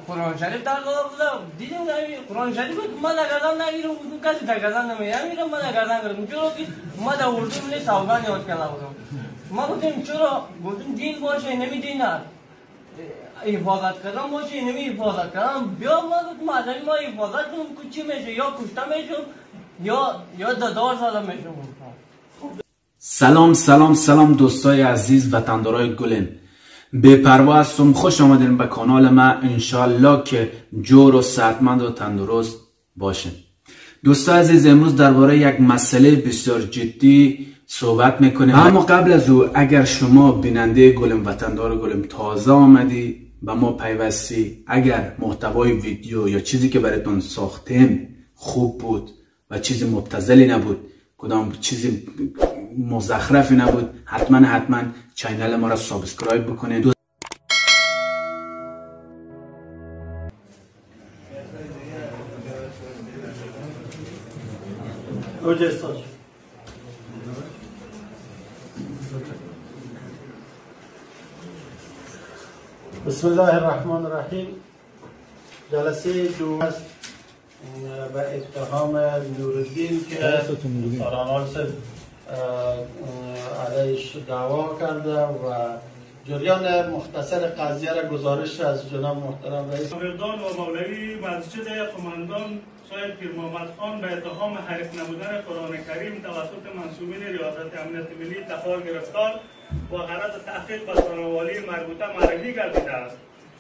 قرآن شریف در بودم دیدم قرآن شریف ما در گردن نگیرم کسی در گردن نمیگیرم من در گردن گرفتم چرا که ما در اردو من سوگان یاد کرده بودم ما گفتم چرا گفتم دین باشه نمی دین نه حفاظت کردم باشه نمی حفاظت کردم بیا ما گفتم از ما حفاظت کنم که چی میشه یا کشته میشم یا دار زده میشم. سلام دوستای عزیز وطندارای گلم، بپروا هستم. خوش آمدین به کانال ما. انشالله که جور و صحتمند و تندرست باشین. دوستای عزیز، امروز درباره یک مسئله بسیار جدی صحبت میکنیم. اما قبل از او اگر شما بیننده گلم، وطندار گلم، تازه آمدی به ما پیوستی، اگر محتوای ویدیو یا چیزی که براتون ساختیم خوب بود و چیزی مبتذلی نبود، کدام چیزی مزخرفی نبود، حتما چینل ما را سابسکرایب بکنید. بسم الله الرحمن الرحیم. جلسه دو است به اتهام نورالدین که سارانال علیش دعوا کرده و جریان مختصر قضیه را گزارش از جناب محترم رئیس شاگردان و مولوی مسجد قماندان شاید پیر محمد خان به اتهام حریف نمودن قرآن کریم توسط منصوبین ریاست امنیت ملی تخار گرفتار و غرض تحقیق به سارنوالی مربوطه معرفی گردیده است.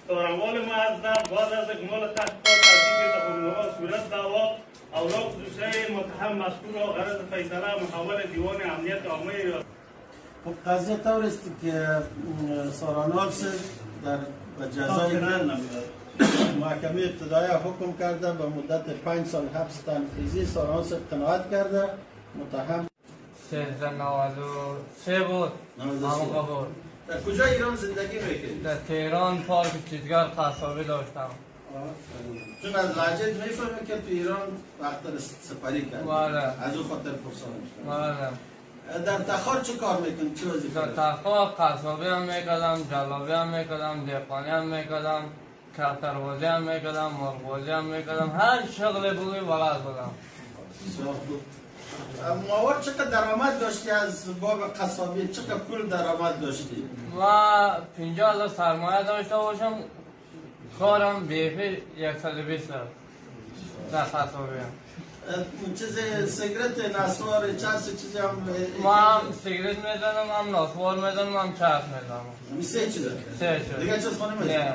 سارنوال معذب بعد از اکمال تحقیقات تصدیق تفاهم‌نامه صورت دعوا اوراق دوسیه متهم مذکور را غرض فیصله محول دیوان امنیت عامه ریاست. قضیه طور است که سارنوال در جزای محکمه ابتدایی حکم کرده به مدت 5 سال حبس تنفیذی. سارنوال قناعت کرده. متهم 1393 بود. در کجا ایران زندگی میکنید؟ در تهران پارک چیزگر قصابی داشتم. چون از لهجهت میفهمه که تو ایران وقت سپری کردی. از او خاطر پرسانش. در تخار چه کار میکنی؟ چه وظیفه؟ در تخار قصابی هم میکردم، جلابی هم میکردم، دهقانی هم میکردم، کفتروازی هم میکردم، مرغبازی هم میکردم، هر شغل بوی بلد بودم. ماور چقدر درآمد داشتی از باب قصابی؟ چقدر پول درآمد داشتی؟ و 50,000 سرمایه داشته باشم، کارم بیفی 120 در قصابی هم. چیز سیگرت، نسوار، چرس چیزی هم؟ ما هم سیگرت میزنم، هم نسوار میزنم، هم چرس میزنم. همی سه چیزه؟ سه چیزه. دیگه چیز خانه میزنم؟ نه.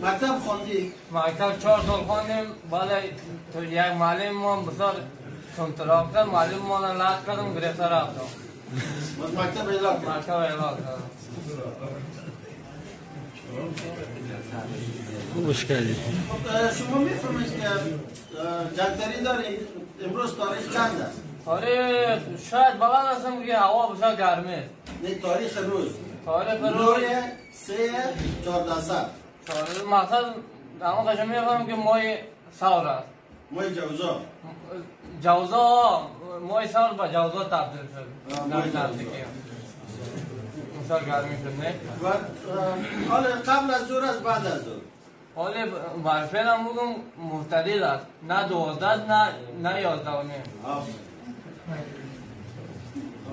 مکتب خواندی؟ مکتب 4 سال خواندیم. بالا تو یک معلم ما بسیار کنترل کرد، معلم ما را لات کردم، گرفته رفتم. مکتب اعلام کرد؟ مکتب اعلام کردم. خوش کردی. شما میفهمید که جنگداری داری؟ امروز تاریخ چند است؟ تاریخ شاید بلد هستم که هوا بسیار گرمه. نه، تاریخ روز. تاریخ روز 3/14. مقصد اما قشنگ میفهمم که ماه سور است. ماه جوزا. جوزا ماه سور با جوزا تبدیل شد. بسیار گرمی شد نه؟ حالا قبل از ظهر است بعد از ظهر؟ حالا برفین هم بگم معتدل است، نه 12 نه 11 و نیم.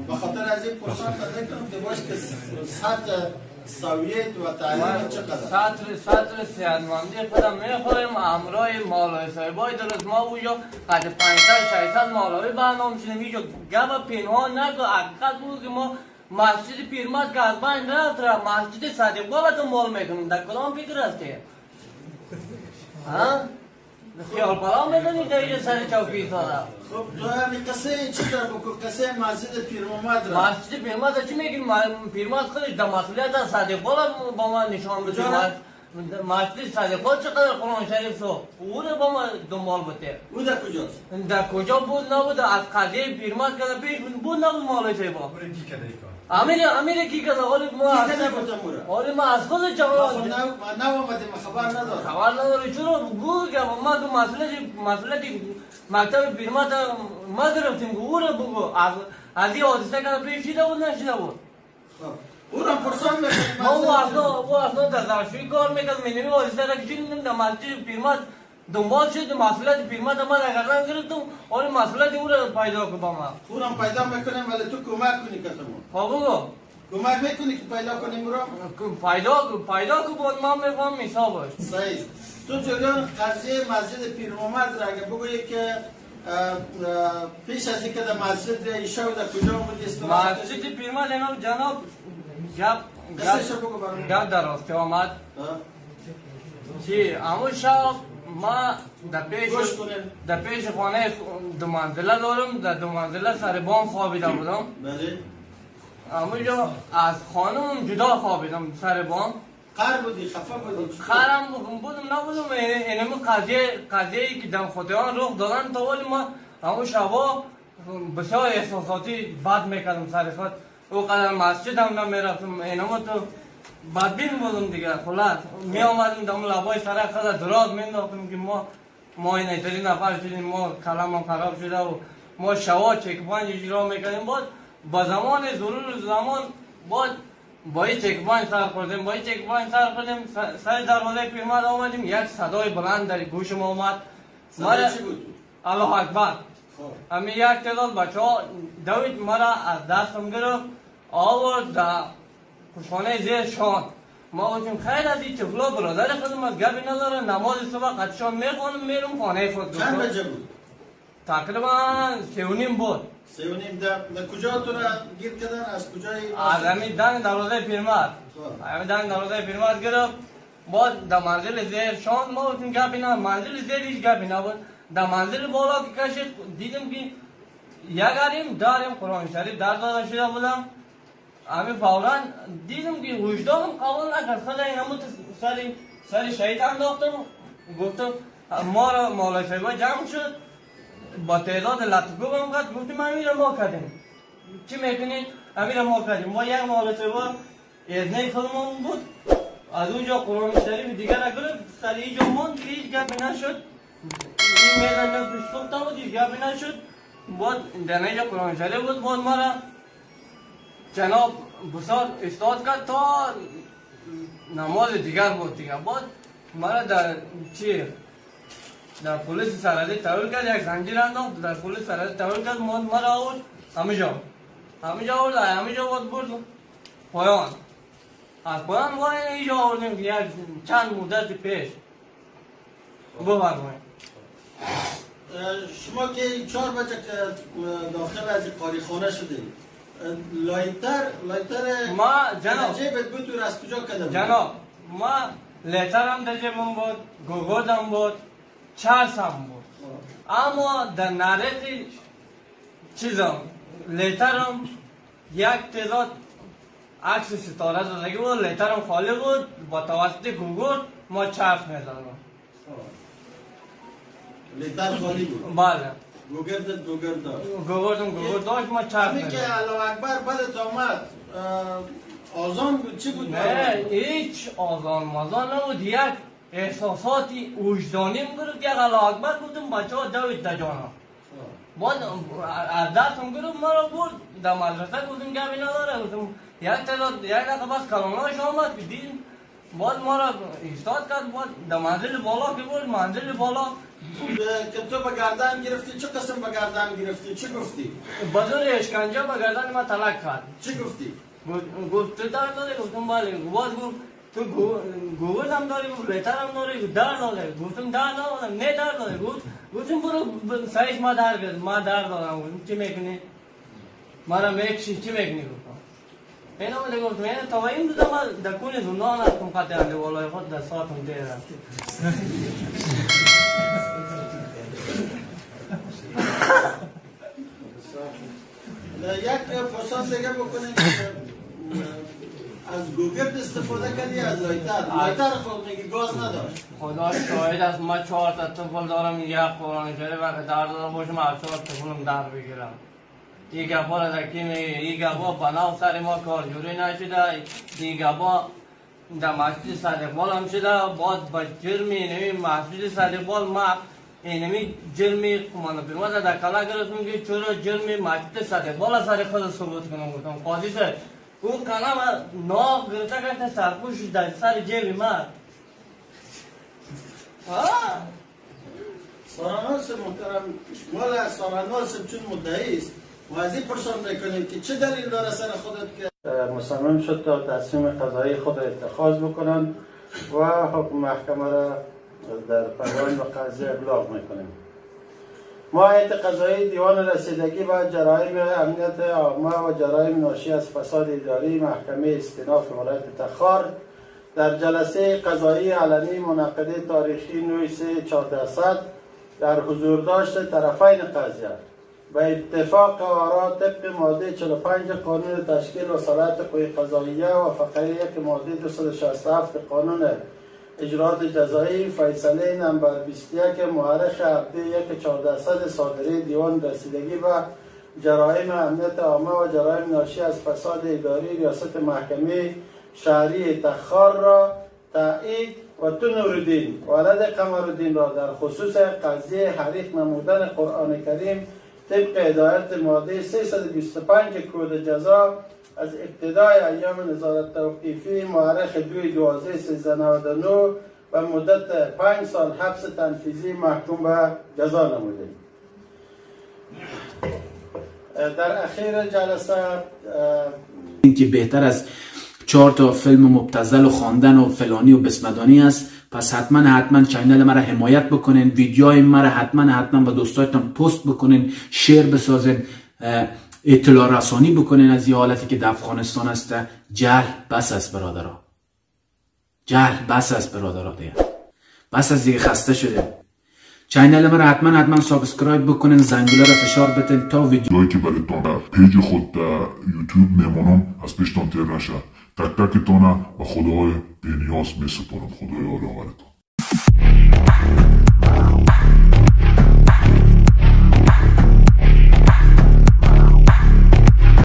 به خاطر از این پرسان قدر کنم که باش که سطح سویت و تعلیم چقدر؟ سطر صحتمندی خودم میخوریم، امرای مالای صاحبای درست ما بوجا قد 500-600 مالای برنامه شدیم. اینجا گفت پنهان نکن، حقیقت بود که ما مسجد پیرمرد که از بین رفت مسجد صدیق بالا دنبال میکنیم. در کدام فکر هستی؟ خیال پلا میدونی که اینجا سر چوکی ساده. خب تو همی قصه چی در بکن؟ قصه مسجد پیرمرد را؟ مسجد پیرمرد چی میگیم؟ پیرمرد خودش در مسئولیت از صدیق بالا با ما نشان بده. مسجد صدیق بالا چقدر قرآن شریف سو او رو با ما دنبال بده. او در کجاست؟ در کجا بود نبود؟ از قضیه پیرمرد که پیش بود نبود مالای صاحبا. امیر کی کرده؟ حالی ما از خود جواب من نوامدیم، خبر ندارم. خبر نداری چرا؟ بگو که ما تو مسئله مکتب پیرمرد ما گرفتیم، او رو بگو از این حادثه که پیش شده بود نشده بود. او را پرسان میکنیم. ما او اصلا تزارشوی کار میکرد منیمی واسه را کشیدیم در مسجد پیرمرد دنبال شد مسئولیت پیرمرد ما را گردن گرفتم آن مسئولیت او را پیدا کنم ما او را پیدا میکنیم ولی تو کمک کنی که تو بگو کمک میکنی که پیدا کنیم او را پیدا که بود ما میفهم حسابش صحیح. تو جریان قضیه مسجد پیر محمد را اگه بگویی که پیش از اینکه در مسجد ایشا و در کجا بودی استراحت مسجد پیر محمد جناب گپ دراست که آمد چی همون شب ما در پیش خانه دو منزله دارم در دو منزله سر بام خوابیده بودم همونجا از خانم جدا خوابیدم سر بام خر بودی خفه بودی خرم بودم نبودم اینمو قضیه که دم خودیان رخ دادن تا ولی ما همون شبا بسیار احساساتی بد میکردم سر خود او قدر مسجد هم نمیرفتم اینمو تو بدبین بودم دیگه خلاص می آمدیم دم لبای سر خود دراز مینداختم که ما این ایتری نفر شدیم ما کلم هم خراب شده و ما شوا چکپانج اجرا میکردیم با زمان ضرور زمان با این چکپانج سر خوردیم سر دروازه پیرمرد آمدیم یک صدای بلند در گوش ما آمد صدای چی بود؟ الله اکبر امی یک تعداد بچه ها دوید مرا از دستم گرفت آورد در کشخانه زیر شان ما گفتیم خیر از این طفلا برادر خودم از گبی نداره نماز صبح قدشان میخوانم میرم خانه خود چند بجه بود؟ تقریبا 3:30 بود 3:30 در کجا تو را گیر کردن؟ از کجای؟ از همین دنگ دروازه پیرمرد گرفت با در منزل زیر شان ما گفتیم گبی نداره منزل زیر هیچ گبی نبود در منزل بالا که کشید دیدم که یک داریم قرآن شریف در داده شده بودم همین فوراً دیدم که وجدانم قبول نکرد خدا اینمو سر شهید انداختم گفتم ما را مولا شیبا جمع شد با تعداد لطفگو بهم کرد گفتیم امیر ما کردیم چی میکنید؟ امیر ما کردیم ما یک مولا شیبا ادنه خودمون بود از اونجا قرآن شریف دیگر نگرفت سر اینجا موند که هیچ گپی نشد این میدان نفت سلطان بود هیچ گپی نشد بود در اینجا قرآن شریف بود بود ما را جناب بسار استاد کرد تا نماز دیگر بود دیگر بود مرا در پلیس سرحدی تحویل کرد یک زنجیر انداخت در پلیس سرحدی تحویل کرد مرا آورد همینجا بود برد پایان از پایان وای اینجا آوردیم یک چند مدت پیش بفرمایید شما که 4 بجه که داخل از قاری خانه شدید لایتر ما جناب جیبت بود تو از کجا کده بود؟ جناب ما لیترم در جیبم بود گوگردم بود چرسم بود اما در نرخی چیزم لیترم یک تعداد عکس ستاره زدگی بود لیترم خالی بود با توسط گوگرد ما چرس میزدم لیتر خالی بود؟ بله گوگرد داشت ما چرس میزدم که الله اکبر بدت آمد آزان بود چی بود؟ نه هیچ آزان مازان نبود یک احساساتی وجدانیم گرفت یک الله اکبر گفتم بچه ها دوید در جانا بعد از دستم گرفت ما را برد در مدرسه گفتم گبی نداره گفتم یک تعداد یک دقیقه بس کلانهاش آمد که دیدیم بعد ما را ایستاد کرد بعد در منزل بالا که بود منزل بالا که تو به گردن گرفتی چه قسم به گردن گرفتی چی گفتی؟ بدون اشکنجه به گردن ما تلک کرد چی گفتی؟ گفت تو در داره گفتم بله باز گفت تو گوگل هم داری گفت لیتر هم داری در داره گفتم در دارم نه در داره گفتم برو سایش ما در دارم گفتم چی میکنی؟ ما را میکشی چی میکنی گفتم اینا بوده گفتم اینا تا این بودم در کون زندان هستم قطع انده والای خود در ساعتم دیرم یک پرسان دیگه بکنیم از گوگرد استفاده کردی از لایتر خود میگی گاز نداشت خدا شاهد است ما 4 تا طفل دارم یک قرآن شریف و که در دارم باشم از 4 طفلم در بگیرم این گپا را در کی میگه این گپا بناو سر ما کارجوری نشده این گپا در مسجد صدقبال هم شده بعد با جرمی اینمی مسجد صدقبال ما اینمی جرمی کمانو پیرمرد در کلا گرفتم که چرا جرمی مسجد صدقبال سر خود ثبوت کنم گفتم قاضی سر اون قلم ناغ گرفته گرفته سرپوش در سر جیب من. ساراناس محترم، مال ساراناس چون مدعی است و از این پرسان میکنیم که چه دلیل داره سر خودت که مصمم شد تا تصمیم قضایی خود اتخاذ بکنن و حکم محکمه را در پایان و قضیه ابلاغ میکنیم. ما هیئت قضایی دیوان رسیدگی و جرایم امنیت عامه و جرایم ناشی از فساد اداری محکمه استیناف ولایت تخار در جلسه قضایی علنی منعقده تاریخی 9/3/1400 در حضور داشت طرفین قضیه و اتفاق آرا طبق ماده 45 قانون تشکیل و صلاحیت قوه قضاییه و فقره 1 ماده 267 قانون اجرات جزایی فیصله نمبر 21 مورخ هفته 1/1400 صادره دیوان رسیدگی و جرایم امنیت عامه و جرایم ناشی از فساد اداری ریاست محکمه شهری تخار را تایید و تو نورالدین ولد قمرالدین را در خصوص قضیه حریق نمودن قرآن کریم طبق هدایت ماده 325 کد جزا از ابتدای ایام نظارت توقیفی مورخ 2/12/1399 و مدت 5 سال حبس تنفیذی محکوم به جزا نمودیم. در اخیر جلسه اینکه بهتر از 4 تا فیلم مبتذل و خواندن و فلانی و بسمدانی است، پس حتما چینل مرا حمایت بکنین، ویدیوهای مرا حتما با دوستایتان پست بکنین، شیر بسازین، اطلاع رسانی بکنین از این حالتی که در افغانستان است. جهل بس است برادرها، جهل بس است برادرها، دیگه بس از دیگه خسته شده. چینل مرا حتما سابسکرایب بکنین، زنگوله را فشار بدین تا ویدیوهایی که براتون پیج خود در یوتیوب میمونم از پیشتان تیر نشه. تک تکتان و خدای بینیاز میسپارم. خدای آل آورتون.